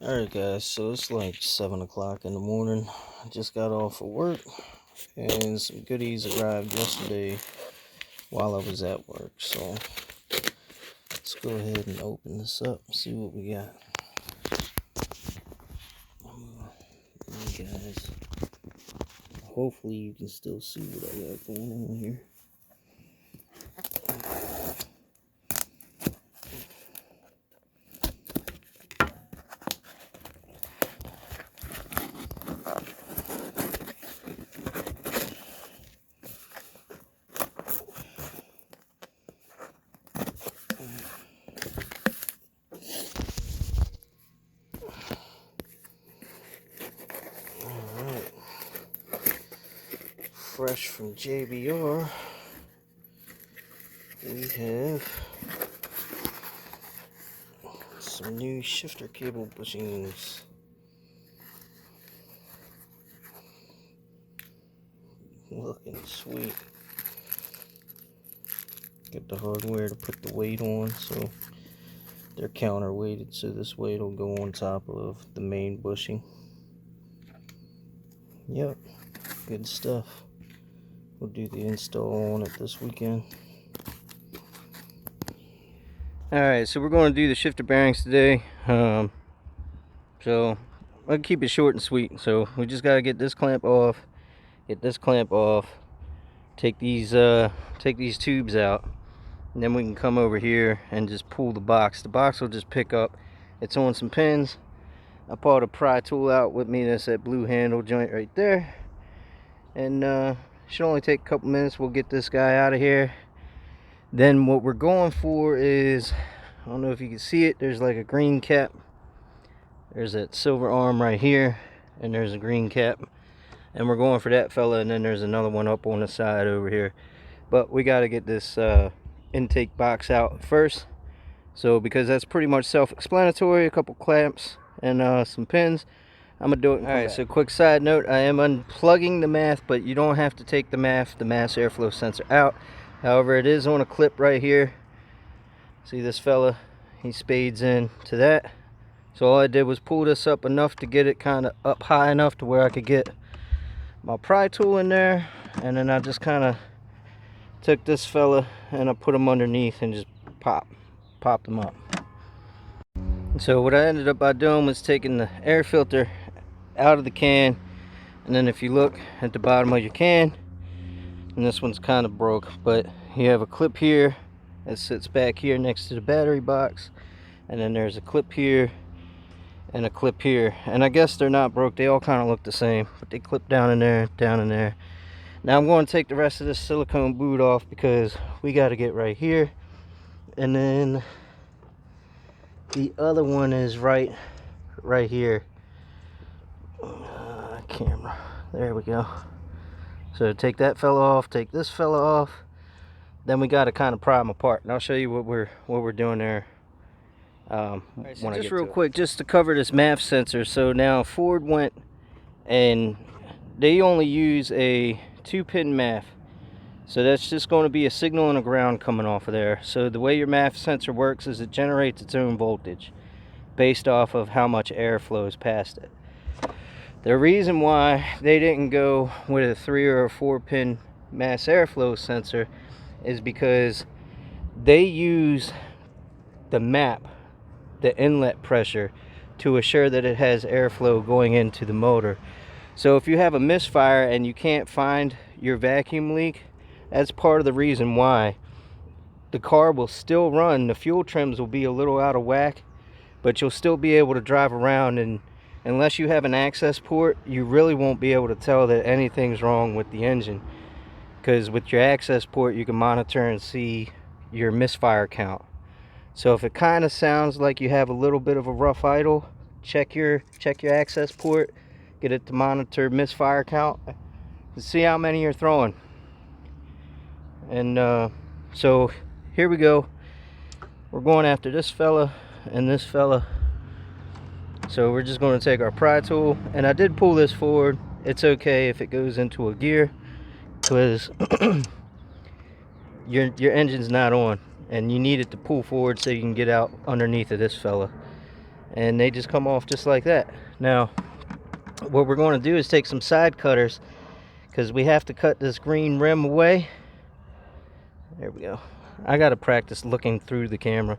Alright guys, so it's like 7 o'clock in the morning. I just got off of work and some goodies arrived yesterday while I was at work. So let's go ahead and open this up and see what we got. Hey guys, hopefully you can still see what I got going on here. Alright, fresh from JBR, we have some new shifter cable bushings. Looking sweet. Get the hardware to put the weight on, so they're counterweighted, so this weight will go on top of the main bushing. Yep, good stuff. We'll do the install on it this weekend. Alright, so we're going to do the shifter bearings today. So I'll keep it short and sweet. So we just got to get this clamp off, take these tubes out, and then we can come over here and just pull the box. The box will just pick up. It's on some pins. I brought a pry tool out with me. That's that blue handle joint right there, and should only take a couple minutes. We'll get this guy out of here. Then what we're going for is, I don't know if you can see it, there's like a green cap. There's that silver arm right here, and there's a green cap, and we're going for that fella. And then there's another one up on the side over here, but we got to get this intake box out first. So because that's pretty much self-explanatory, a couple clamps and some pins, I'm gonna do it. All right, so quick side note, I am unplugging the math, but you don't have to take the mass airflow sensor out. However, it is on a clip right here. See this fella, he spades in to that. So all I did was pull this up enough to get it kind of up high enough to where I could get my pry tool in there, and then I just kind of took this fella and I put him underneath and just popped him up. So what I ended up by doing was taking the air filter out of the can, and then if you look at the bottom of your can, and this one's kind of broke, but you have a clip here that sits back here next to the battery box, and then there's a clip here and a clip here, and I guess they're not broke, they all kind of look the same, but they clip down in there, down in there. Now I'm going to take the rest of this silicone boot off because we got to get right here, and then the other one is right here. Camera, there we go. So take that fella off, take this fella off, then we got to kind of pry them apart, and I'll show you what we're doing there. Right, so just real quick, just to cover this MAF sensor. So now Ford went and they only use a 2-pin MAF, so that's just going to be a signal and a ground coming off of there. So the way your MAF sensor works is it generates its own voltage based off of how much air flows past it. The reason why they didn't go with a 3 or a 4-pin mass airflow sensor is because they use the map, the inlet pressure, to assure that it has airflow going into the motor. So if you have a misfire and you can't find your vacuum leak, that's part of the reason why. The car will still run, the fuel trims will be a little out of whack, but you'll still be able to drive around, and unless you have an access port, you really won't be able to tell that anything's wrong with the engine, because with your access port you can monitor and see your misfire count. So if it kind of sounds like you have a little bit of a rough idle, check your access port, get it to monitor misfire count, and see how many you're throwing. And so here we go. We're going after this fella and this fella. So we're just going to take our pry tool, and I did pull this forward. It's okay if it goes into a gear, because your engine's not on, and you need it to pull forward so you can get out underneath of this fella. and they just come off just like that. Now what we're going to do is take some side cutters, because we have to cut this green rim away. There we go. I got to practice looking through the camera.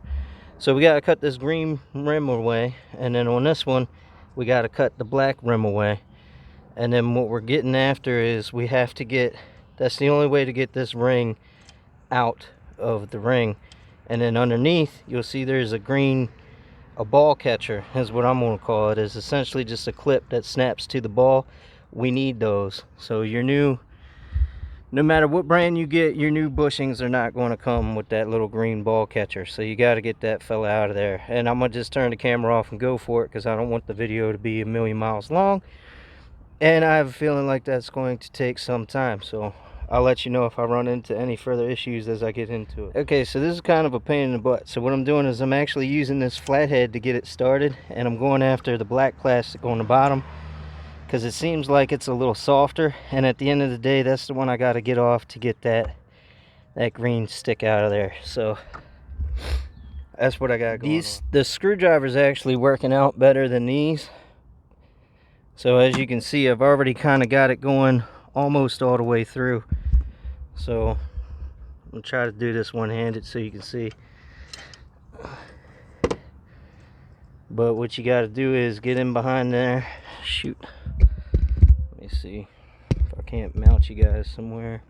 So we got to cut this green rim away, and then on this one we got to cut the black rim away. And then what we're getting after is we have to get, that's the only way to get this ring out of the ring. And then underneath you'll see there's a green, a ball catcher is what I'm going to call it. It's essentially just a clip that snaps to the ball. We need those. So your new, no matter what brand you get, your new bushings are not going to come with that little green ball catcher. So you got to get that fella out of there. And I'm going to just turn the camera off and go for it, because I don't want the video to be a million miles long. And I have a feeling like that's going to take some time, so I'll let you know if I run into any further issues as I get into it. Okay, so this is kind of a pain in the butt. So what I'm doing is I'm actually using this flathead to get it started, and I'm going after the black plastic on the bottom, because it seems like it's a little softer, and at the end of the day, that's the one I got to get off to get that green stick out of there. So that's what I got going on. The screwdriver's actually working out better than these. So as you can see, I've already kind of got it going almost all the way through. So I'm gonna try to do this one-handed so you can see. But what you got to do is get in behind there. Shoot. Let me see if I can't mount you guys somewhere.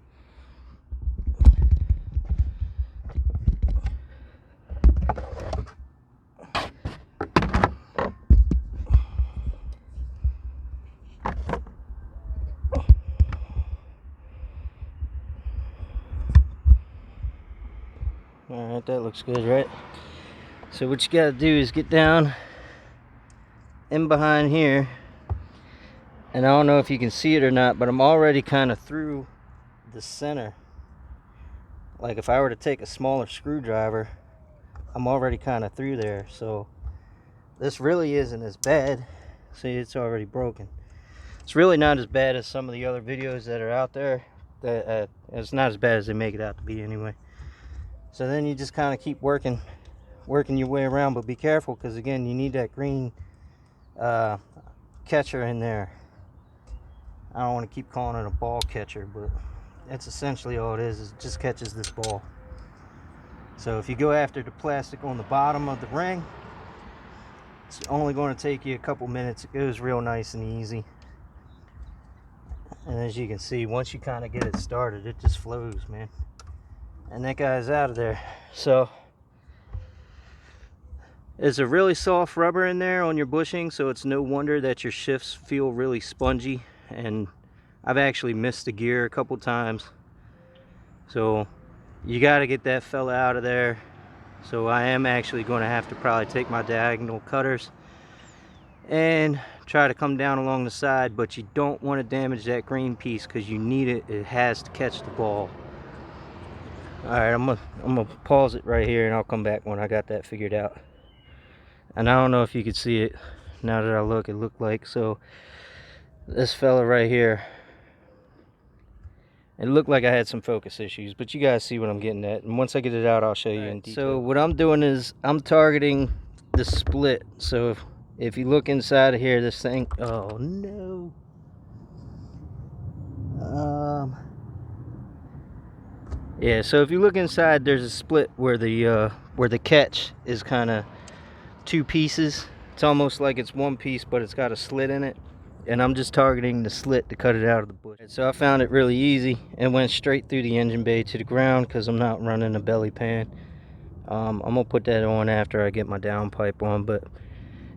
Alright, that looks good, right? So what you got to do is get down in behind here, and I don't know if you can see it or not, but I'm already kind of through the center. Like if I were to take a smaller screwdriver, I'm already kind of through there. So this really isn't as bad. See, it's already broken. It's really not as bad as some of the other videos that are out there. That it's not as bad as they make it out to be anyway. So then you just kind of keep working your way around, but be careful, because again, you need that green catcher in there. I don't want to keep calling it a ball catcher, but that's essentially all it is. It just catches this ball. So if you go after the plastic on the bottom of the ring, it's only going to take you a couple minutes. It goes real nice and easy. And as you can see, once you kind of get it started, it just flows, man. And that guy's out of there. So it's a really soft rubber in there on your bushing, so it's no wonder that your shifts feel really spongy. And I've actually missed the gear a couple times. So you got to get that fella out of there. So I am actually going to have to probably take my diagonal cutters and try to come down along the side, but you don't want to damage that green piece, because you need it. It has to catch the ball. Alright, I'm gonna pause it right here, and I'll come back when I got that figured out. And I don't know if you could see it now that I look. It looked like, so this fella right here, it looked like I had some focus issues, but you guys see what I'm getting at, and once I get it out, I'll show you in detail. So what I'm doing is I'm targeting the split. So if you look inside of here, this thing, oh no, yeah, so if you look inside, there's a split where the catch is kind of two pieces. It's almost like it's one piece, but it's got a slit in it, and I'm just targeting the slit to cut it out of the bush. So I found it really easy and went straight through the engine bay to the ground, because I'm not running a belly pan. I'm gonna put that on after I get my downpipe on, but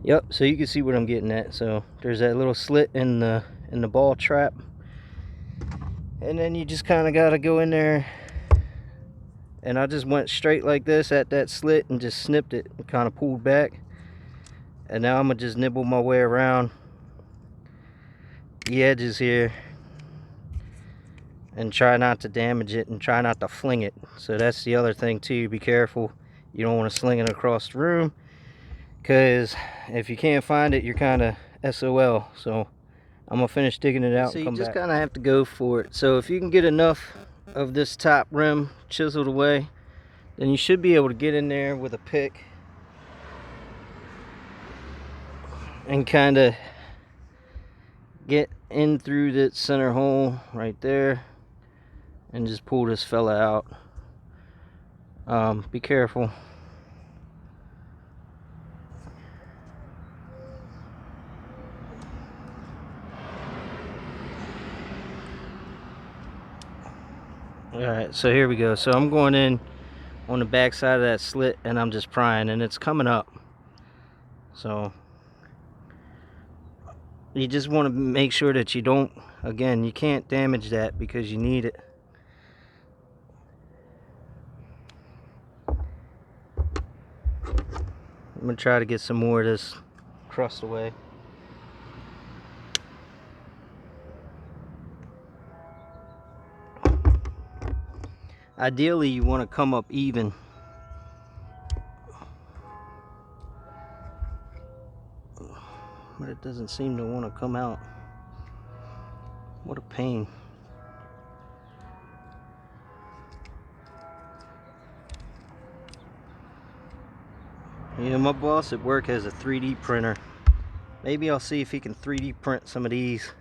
yep, so you can see what I'm getting at. So there's that little slit in the ball trap, and then you just kind of got to go in there. And I just went straight like this at that slit and just snipped it and kind of pulled back. And now I'm going to just nibble my way around the edges here and try not to damage it and try not to fling it. So that's the other thing too. Be careful. You don't want to sling it across the room, because if you can't find it, you're kind of SOL. So I'm going to finish digging it out and come back. So you just kind of have to go for it. So if you can get enough of this top rim chiseled away, then you should be able to get in there with a pick and kind of get in through that center hole right there and just pull this fella out. Be careful. Alright, so here we go. So I'm going in on the back side of that slit and I'm just prying, and it's coming up. So you just want to make sure that you don't, again, you can't damage that because you need it. I'm going to try to get some more of this crust away. Ideally, you want to come up even. But it doesn't seem to want to come out. What a pain. You know, my boss at work has a 3D printer. Maybe I'll see if he can 3D print some of these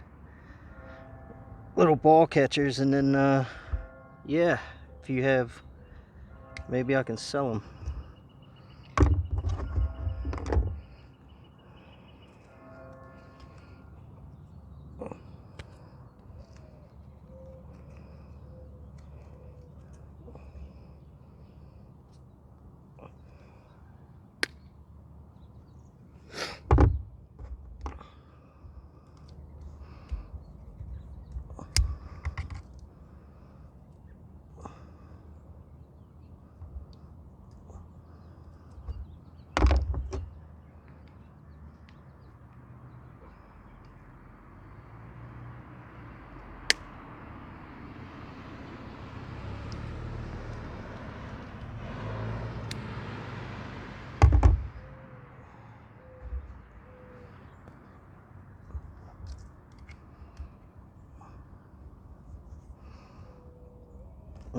little ball catchers, and then yeah, if you have, maybe I can sell them.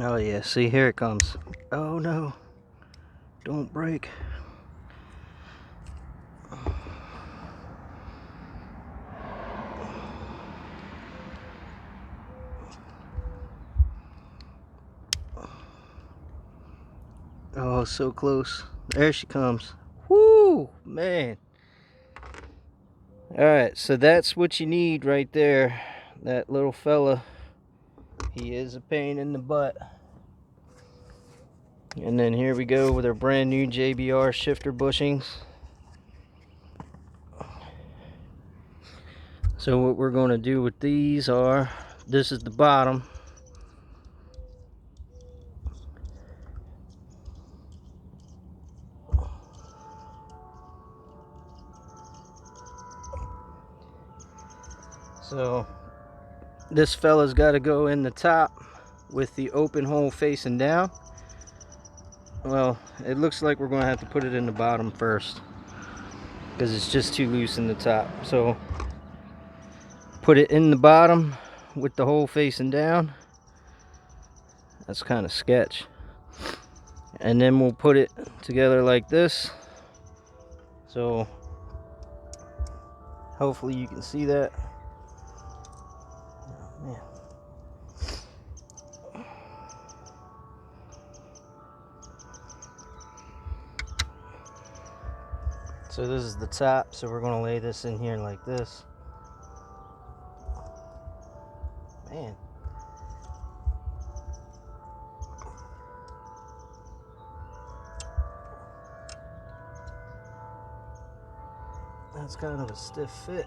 Oh yeah, see, here it comes. Oh no, don't break. Oh, so close. There she comes. Whoo, man. Alright, so that's what you need right there. That little fella, he is a pain in the butt. And then here we go with our brand new JBR shifter bushings. So what we're going to do with these are, this is the bottom. So this fella's got to go in the top with the open hole facing down. Well, it looks like we're going to have to put it in the bottom first because it's just too loose in the top. So put it in the bottom with the hole facing down. That's kind of sketch. And then we'll put it together like this. So hopefully you can see that. Oh, man. So this is the top, so we're going to lay this in here like this. Man. That's kind of a stiff fit.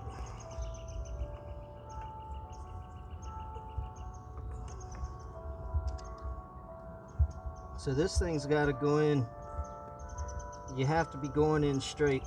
So this thing's got to go in. You have to be going in straight.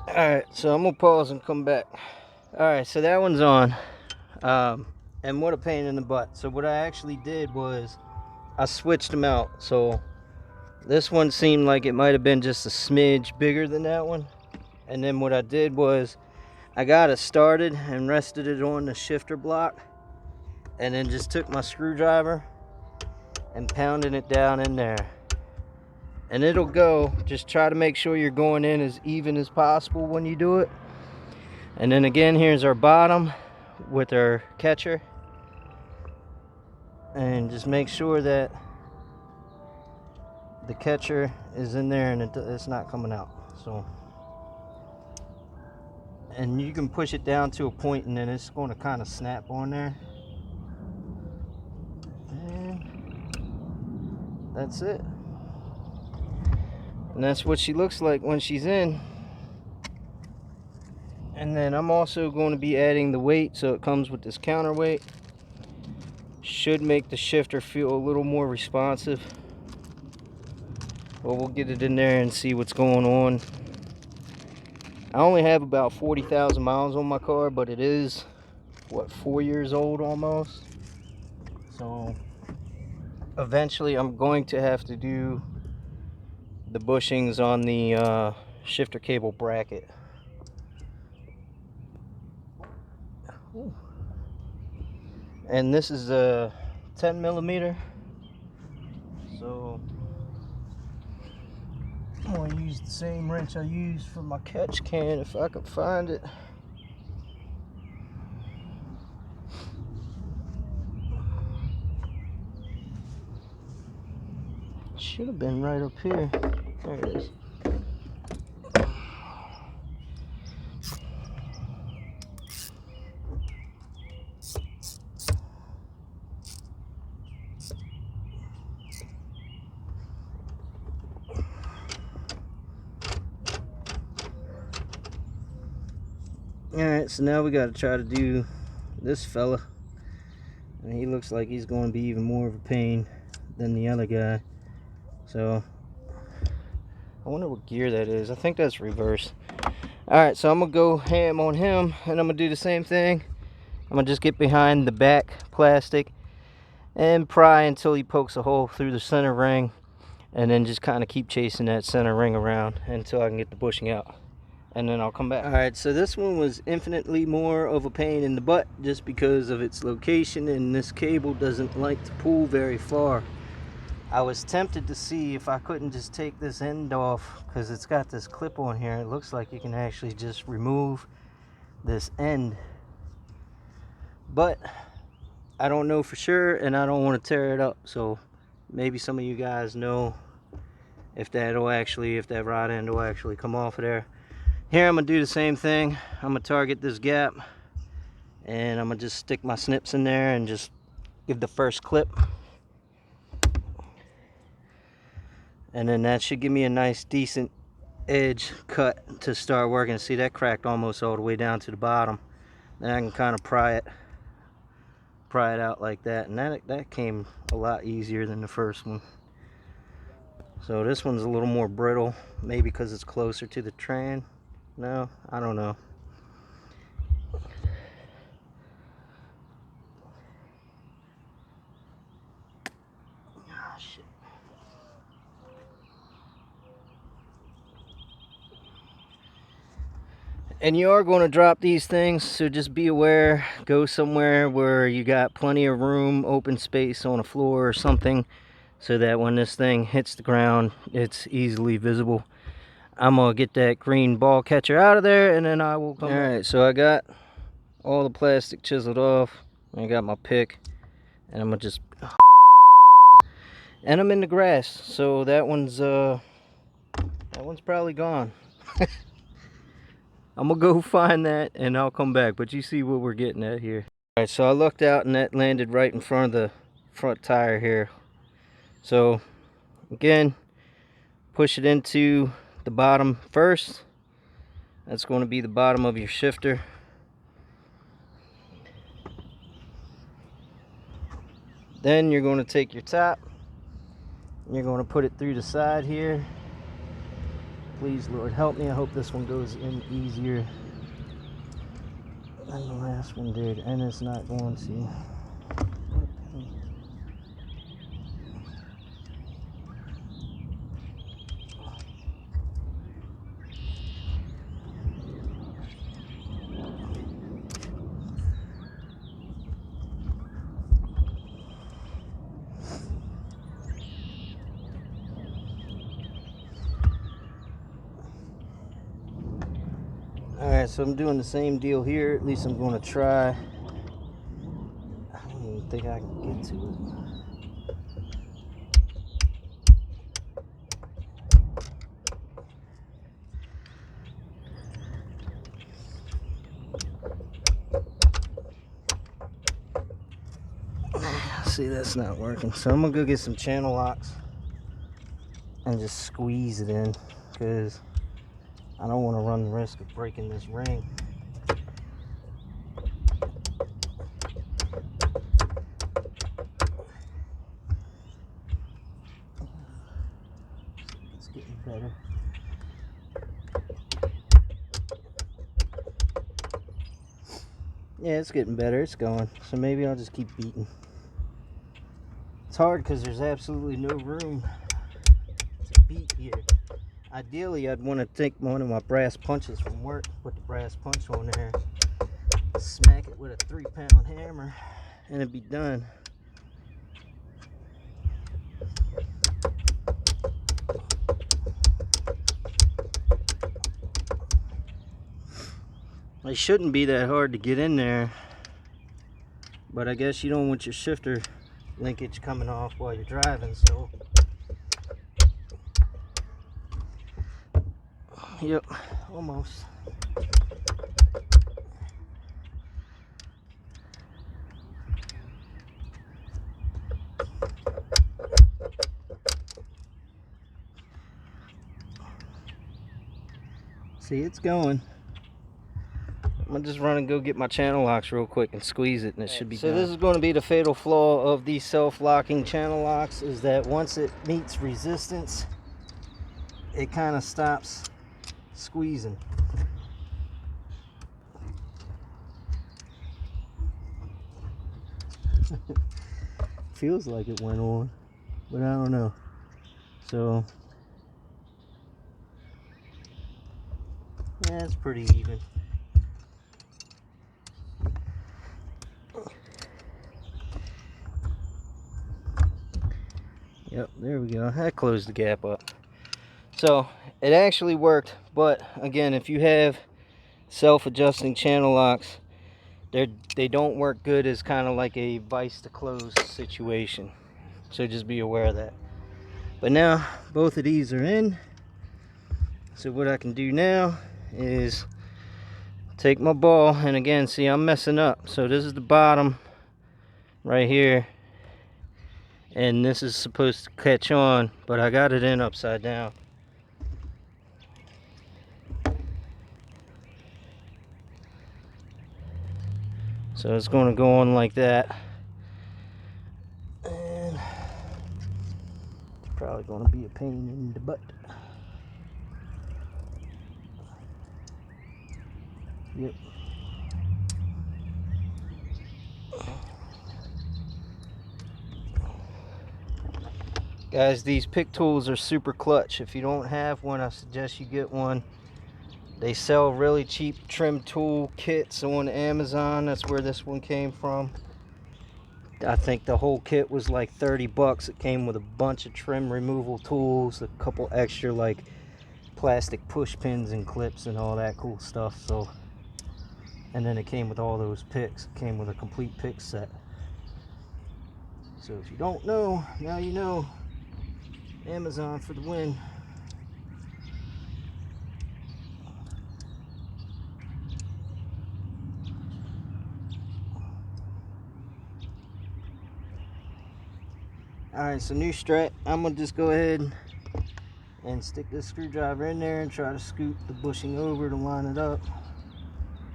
Alright, so I'm gonna pause and come back. Alright, so that one's on. And what a pain in the butt. So what I actually did was I switched them out. So this one seemed like it might have been just a smidge bigger than that one. And then what I did was I got it started and rested it on the shifter block, and then just took my screwdriver and pounded it down in there. And it'll go. Just try to make sure you're going in as even as possible when you do it. And then again, here's our bottom with our catcher. And just make sure that the catcher is in there and it's not coming out. So, and you can push it down to a point and then it's going to kind of snap on there. And that's it. And that's what she looks like when she's in. And then I'm also going to be adding the weight, so it comes with this counterweight. Should make the shifter feel a little more responsive. But we'll get it in there and see what's going on. I only have about 40,000 miles on my car, but it is, what, 4 years old almost. So eventually I'm going to have to do the bushings on the shifter cable bracket. Ooh. And this is a 10 millimeter, so I'm going to use the same wrench I used for my catch can if I could find it. Should have been right up here. There it is. Alright, so now we got to try to do this fella. And he looks like he's going to be even more of a pain than the other guy. So, I wonder what gear that is. I think that's reverse. Alright, so I'm going to go ham on him, and I'm going to do the same thing. I'm going to just get behind the back plastic and pry until he pokes a hole through the center ring, and then just kind of keep chasing that center ring around until I can get the bushing out. And then I'll come back. Alright, so this one was infinitely more of a pain in the butt just because of its location, and this cable doesn't like to pull very far. I was tempted to see if I couldn't just take this end off because it's got this clip on here. It looks like you can actually just remove this end. But I don't know for sure, and I don't want to tear it up. So maybe some of you guys know if that rod end will actually come off of there. Here I'm going to do the same thing. I'm going to target this gap, and I'm going to just stick my snips in there and just give the first clip. And then that should give me a nice decent edge cut to start working. See, that cracked almost all the way down to the bottom. Then I can kind of pry it out like that, and that came a lot easier than the first one. So this one's a little more brittle, maybe because it's closer to the train. No, I don't know. Ah, shit. And you are going to drop these things, so just be aware. Go somewhere where you got plenty of room, open space on a floor or something, so that when this thing hits the ground, it's easily visible. I'm going to get that green ball catcher out of there, and then I will come back. Alright, so I got all the plastic chiseled off. I got my pick, and I'm going to just... And I'm in the grass, so that one's probably gone. I'm going to go find that, and I'll come back, but you see what we're getting at here. Alright, so I looked out, and that landed right in front of the front tire here. So, again, push it into the bottom first. That's going to be the bottom of your shifter. Then you're going to take your top, and you're going to put it through the side here. Please, Lord, help me. I hope this one goes in easier. And the last one did, and it's not going to. Alright, so I'm doing the same deal here. At least I'm going to try. I don't even think I can get to it. See, that's not working. So I'm going to go get some channel locks and just squeeze it in, because I don't want to run the risk of breaking this ring. It's getting better. Yeah, it's getting better. It's going. So maybe I'll just keep beating. It's hard because there's absolutely no room to beat here. Ideally, I'd want to take one of my brass punches from work, put the brass punch on there, smack it with a 3-pound hammer, and it'd be done. It shouldn't be that hard to get in there, but I guess you don't want your shifter linkage coming off while you're driving, so. Yep, almost. See, it's going. I'm gonna just run and go get my channel locks real quick and squeeze it, and it should be done. So this is going to be the fatal flaw of these self-locking channel locks, is that once it meets resistance, it kind of stops squeezing. Feels like it went on, but I don't know. So yeah, it's pretty even. Yep, there we go. That closed the gap up. So it actually worked, but again, if you have self-adjusting channel locks, they don't work good as kind of like a vice to close situation. So just be aware of that. But now both of these are in. So what I can do now is take my ball, and again, see, I'm messing up. So this is the bottom right here, and this is supposed to catch on, but I got it in upside down. So it's going to go on like that, and it's probably going to be a pain in the butt. Yep. Guys, these pick tools are super clutch. If you don't have one, I suggest you get one. They sell really cheap trim tool kits on Amazon. That's where this one came from. I think the whole kit was like 30 bucks. It came with a bunch of trim removal tools, a couple extra like plastic push pins and clips and all that cool stuff. So, and then it came with all those picks. It came with a complete pick set. So if you don't know, now you know. Amazon for the win. Alright, so new strat. I'm going to just go ahead and stick this screwdriver in there and try to scoot the bushing over to line it up.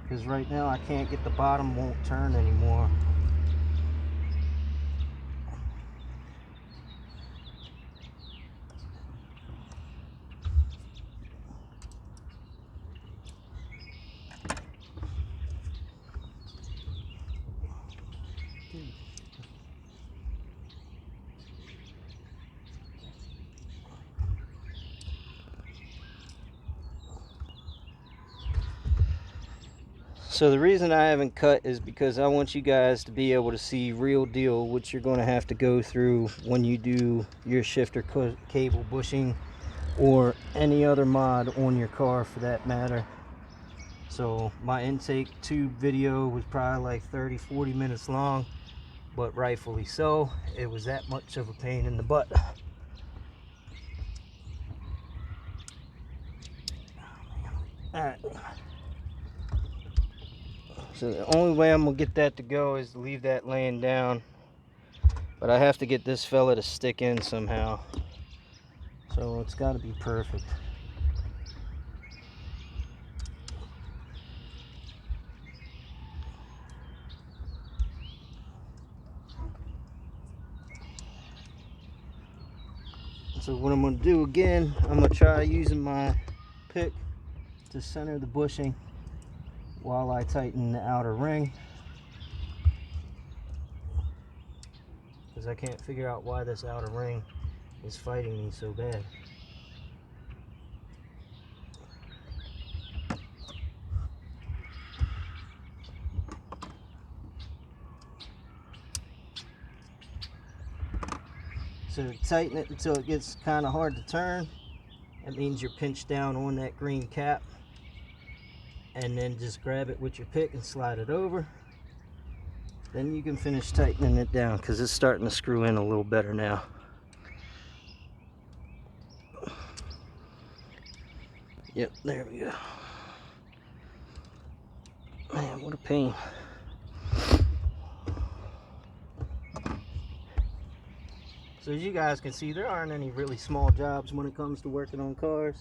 Because right now I can't get the bottom, won't turn anymore. So the reason I haven't cut is because I want you guys to be able to see real deal what you're going to have to go through when you do your shifter cable bushing or any other mod on your car for that matter. So my intake tube video was probably like 30-40 minutes long, but rightfully so. It was that much of a pain in the butt. Alright. So the only way I'm gonna get that to go is to leave that laying down. But I have to get this fella to stick in somehow. So it's gotta be perfect. So what I'm going to do again, I'm going to try using my pick to center the bushing while I tighten the outer ring, because I can't figure out why this outer ring is fighting me so bad. So tighten it until it gets kind of hard to turn. That means you're pinched down on that green cap, and then just grab it with your pick and slide it over. Then you can finish tightening it down because it's starting to screw in a little better now. Yep, there we go. Man, what a pain. So as you guys can see, there aren't any really small jobs when it comes to working on cars.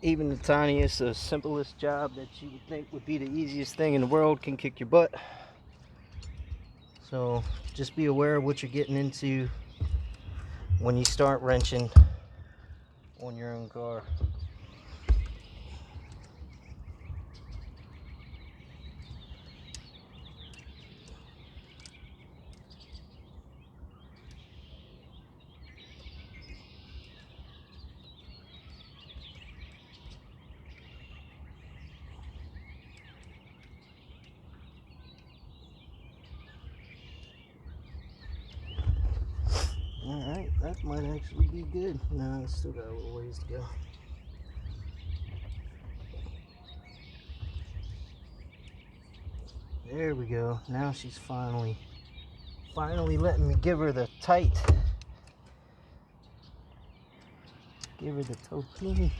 Even the tiniest, the simplest job that you would think would be the easiest thing in the world can kick your butt. So just be aware of what you're getting into when you start wrenching on your own car. Alright, that might actually be good. No, it's still got a little ways to go. There we go. Now she's finally letting me give her the tight. Give her the totini.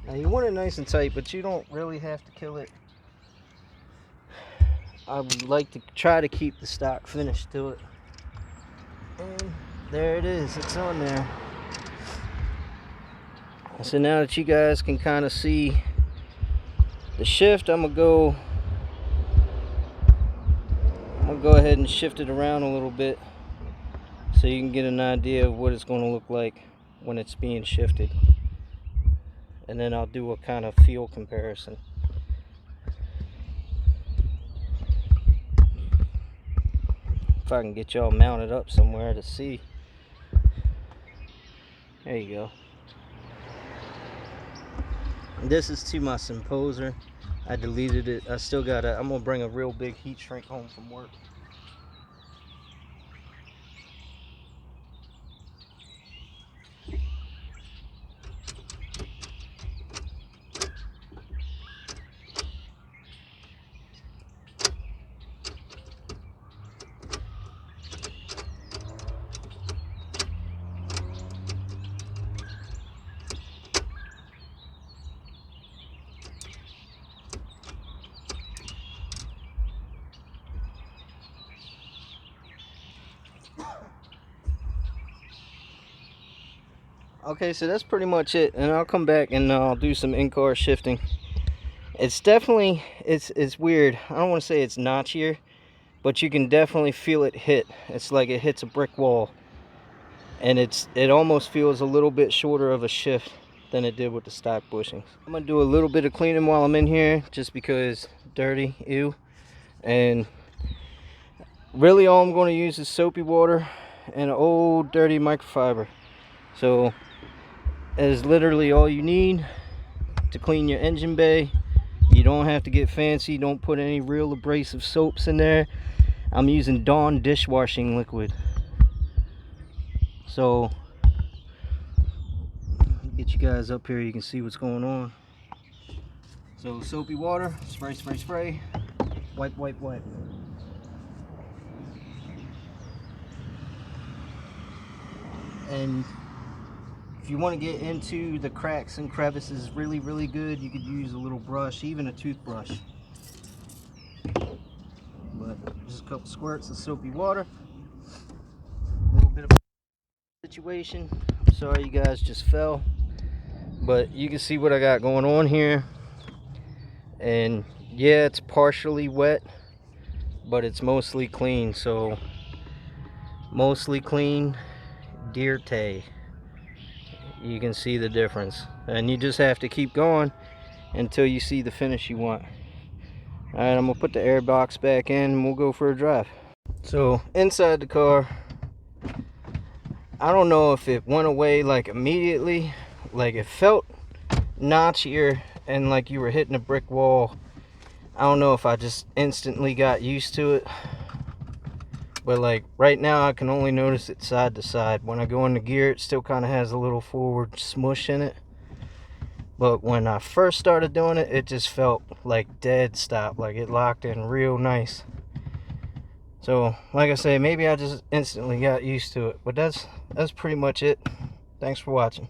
Now you want it nice and tight, but you don't really have to kill it. I would like to try to keep the stock finish to it. And there it is, it's on there. So now that you guys can kind of see the shift, I'm gonna go ahead and shift it around a little bit so you can get an idea of what it's going to look like when it's being shifted. And then I'll do a kind of feel comparison. If I can get y'all mounted up somewhere to see. There you go. This is to my Symposer. I deleted it. I still got I'm gonna bring a real big heat shrink home from work. Okay, so that's pretty much it, and I'll come back and I'll do some in-car shifting. It's definitely, it's weird. I don't want to say it's notchier, but you can definitely feel it hit. It's like it hits a brick wall, and it almost feels a little bit shorter of a shift than it did with the stock bushings. I'm gonna do a little bit of cleaning while I'm in here, just because dirty, ew. And really all I'm going to use is soapy water and an old dirty microfiber. So that is literally all you need to clean your engine bay. You don't have to get fancy. Don't put any real abrasive soaps in there. I'm using Dawn dishwashing liquid. So get you guys up here, you can see what's going on. So soapy water, spray, spray, spray, wipe, wipe, wipe. And if you want to get into the cracks and crevices really, really good, you could use a little brush, even a toothbrush. But just a couple squirts of soapy water, a little bit of situation. I'm sorry you guys just fell, but you can see what I got going on here. And yeah, it's partially wet, but it's mostly clean. So mostly clean, T.E.CH. You can see the difference, and you just have to keep going until you see the finish you want. All right, I'm gonna put the air box back in and we'll go for a drive. So inside the car, I don't know if it went away like immediately, like it felt notchier and like you were hitting a brick wall. I don't know if I just instantly got used to it, but like right now I can only notice it side to side. When I go into gear, it still kind of has a little forward smush in it, but when I first started doing it, it just felt like dead stop, like it locked in real nice. So like I say, maybe I just instantly got used to it, but that's pretty much it. Thanks for watching.